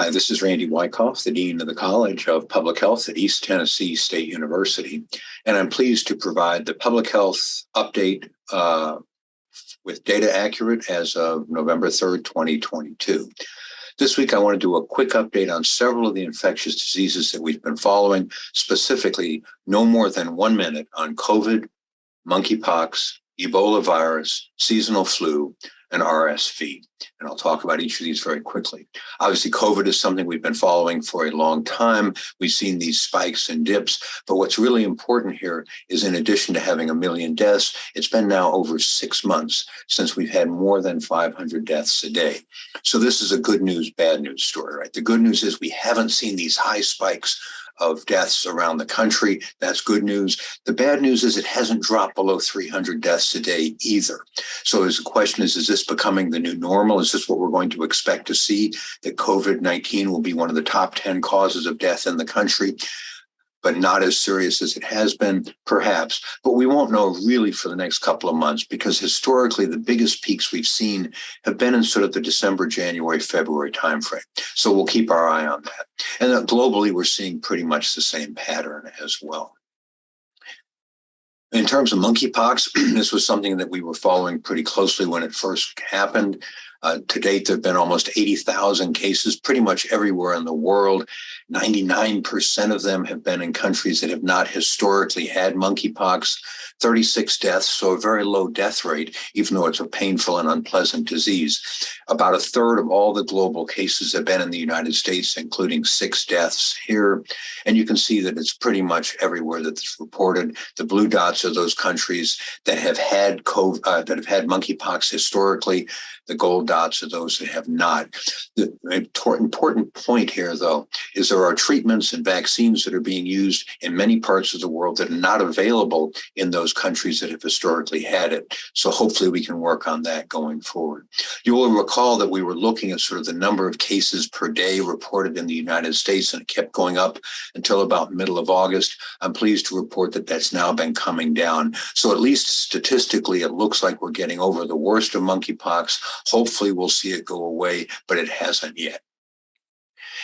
Hi, this is Randy Wykoff, the Dean of the College of Public Health at East Tennessee State University, and I'm pleased to provide the public health update with data accurate as of November 3rd, 2022. This week, I want to do a quick update on several of the infectious diseases that we've been following, specifically no more than 1 minute on COVID, monkeypox, Ebola virus, seasonal flu, and RSV. And I'll talk about each of these very quickly. Obviously, COVID is something we've been following for a long time. We've seen these spikes and dips. But what's really important here is, in addition to having 1 million deaths, it's been now over 6 months since we've had more than 500 deaths a day. So this is a good news, bad news story, right? The good news is we haven't seen these high spikes of deaths around the country. That's good news. The bad news is it hasn't dropped below 300 deaths a day either. So the question is this becoming the new normal? Is this what we're going to expect to see, that COVID-19 will be one of the top 10 causes of death in the country, but not as serious as it has been, perhaps? But we won't know really for the next couple of months, because historically the biggest peaks we've seen have been in sort of the December, January, February timeframe. So we'll keep our eye on that. And globally, we're seeing pretty much the same pattern as well. In terms of monkeypox, this was something that we were following pretty closely when it first happened. To date, there have been almost 80,000 cases pretty much everywhere in the world. 99% of them have been in countries that have not historically had monkeypox. 36 deaths, so a very low death rate, even though it's a painful and unpleasant disease. About a third of all the global cases have been in the United States, including 6 deaths here. And you can see that it's pretty much everywhere that it's reported. The blue dots are those countries that have had monkeypox historically. The gold dots are those that have not. The important point here, though, is there are treatments and vaccines that are being used in many parts of the world that are not available in those countries that have historically had it. So hopefully we can work on that going forward. You will recall that we were looking at sort of the number of cases per day reported in the United States, and it kept going up until about middle of August. I'm pleased to report that that's now been coming down. So at least statistically, it looks like we're getting over the worst of monkeypox. Hopefully we'll see it go away, but it hasn't yet.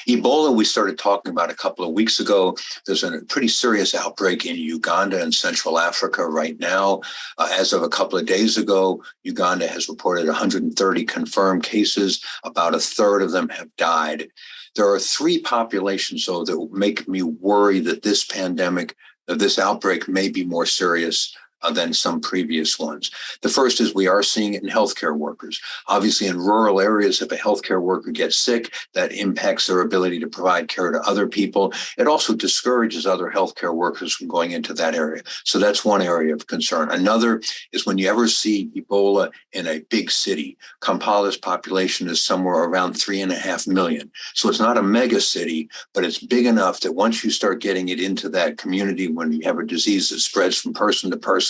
Ebola, we started talking about a couple of weeks ago. There's a pretty serious outbreak in Uganda and Central Africa right now. As of a couple of days ago, Uganda has reported 130 confirmed cases. About a third of them have died. There are 3 populations, though, that make me worry that this outbreak may be more serious than some previous ones. The first is we are seeing it in healthcare workers. Obviously, in rural areas, if a healthcare worker gets sick, that impacts their ability to provide care to other people. It also discourages other healthcare workers from going into that area. So that's one area of concern. Another is when you ever see Ebola in a big city. Kampala's population is somewhere around 3.5 million. So it's not a mega city, but it's big enough that once you start getting it into that community, when you have a disease that spreads from person to person,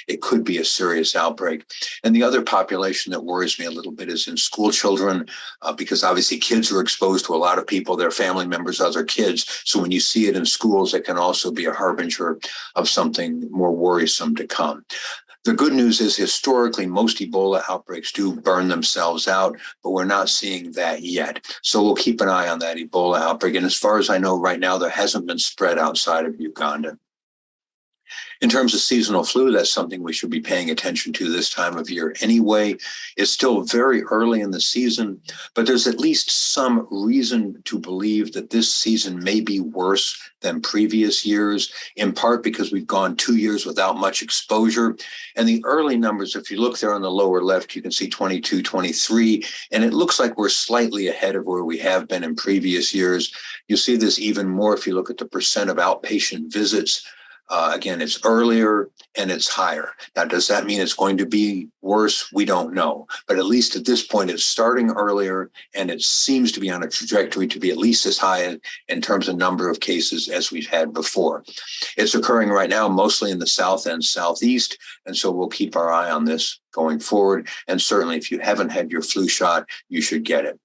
it could be a serious outbreak. And the other population that worries me a little bit is in school children, because obviously kids are exposed to a lot of people, their family members, other kids. So when you see it in schools, it can also be a harbinger of something more worrisome to come. The good news is historically, most Ebola outbreaks do burn themselves out, but we're not seeing that yet. So we'll keep an eye on that Ebola outbreak. And as far as I know right now, there hasn't been spread outside of Uganda. In terms of seasonal flu, that's something we should be paying attention to this time of year anyway. It's still very early in the season, but there's at least some reason to believe that this season may be worse than previous years, in part because we've gone 2 years without much exposure. And the early numbers, if you look there on the lower left, you can see 22, 23, and it looks like we're slightly ahead of where we have been in previous years. You'll see this even more if you look at the percent of outpatient visits. Again, it's earlier and it's higher. Now, does that mean it's going to be worse? We don't know. But at least at this point, it's starting earlier, and it seems to be on a trajectory to be at least as high in terms of number of cases as we've had before. It's occurring right now mostly in the south and southeast, and so we'll keep our eye on this going forward. And certainly, if you haven't had your flu shot, you should get it.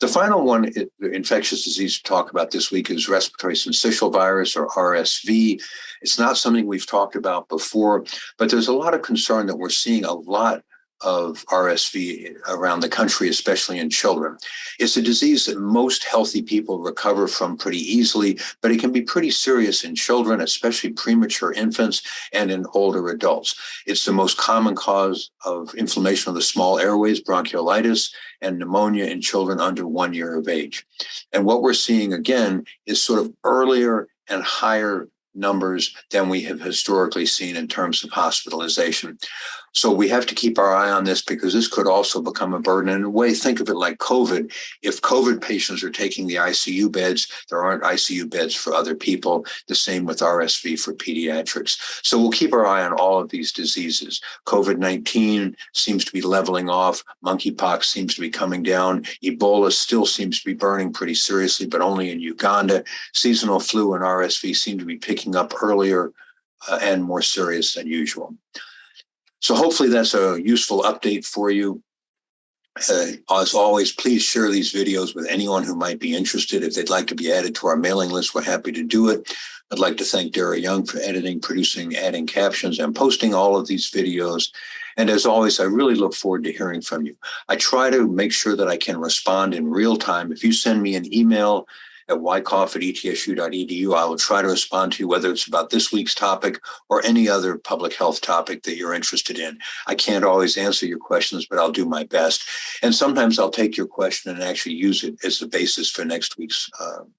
The final one, the infectious disease to talk about this week, is respiratory syncytial virus, or RSV. It's not something we've talked about before, but there's a lot of concern that we're seeing a lot of RSV around the country, especially in children. It's a disease that most healthy people recover from pretty easily, but it can be pretty serious in children, especially premature infants and in older adults. It's the most common cause of inflammation of the small airways, bronchiolitis, and pneumonia in children under 1 year of age. And what we're seeing again is sort of earlier and higher numbers than we have historically seen in terms of hospitalization. So we have to keep our eye on this because this could also become a burden. In a way, think of it like COVID. If COVID patients are taking the ICU beds, there aren't ICU beds for other people. The same with RSV for pediatrics. So we'll keep our eye on all of these diseases. COVID-19 seems to be leveling off. Monkeypox seems to be coming down. Ebola still seems to be burning pretty seriously, but only in Uganda. Seasonal flu and RSV seem to be picking up earlier and more serious than usual. So hopefully that's a useful update for you. As always, please share these videos with anyone who might be interested. If they'd like to be added to our mailing list, we're happy to do it. I'd like to thank Dara Young for editing, producing, adding captions, and posting all of these videos. And as always, I really look forward to hearing from you. I try to make sure that I can respond in real time. If you send me an email at wykoff@etsu.edu, I will try to respond to you, whether it's about this week's topic or any other public health topic that you're interested in. I can't always answer your questions, but I'll do my best. And sometimes I'll take your question and actually use it as the basis for next week's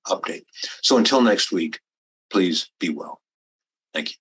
update. So until next week, please be well. Thank you.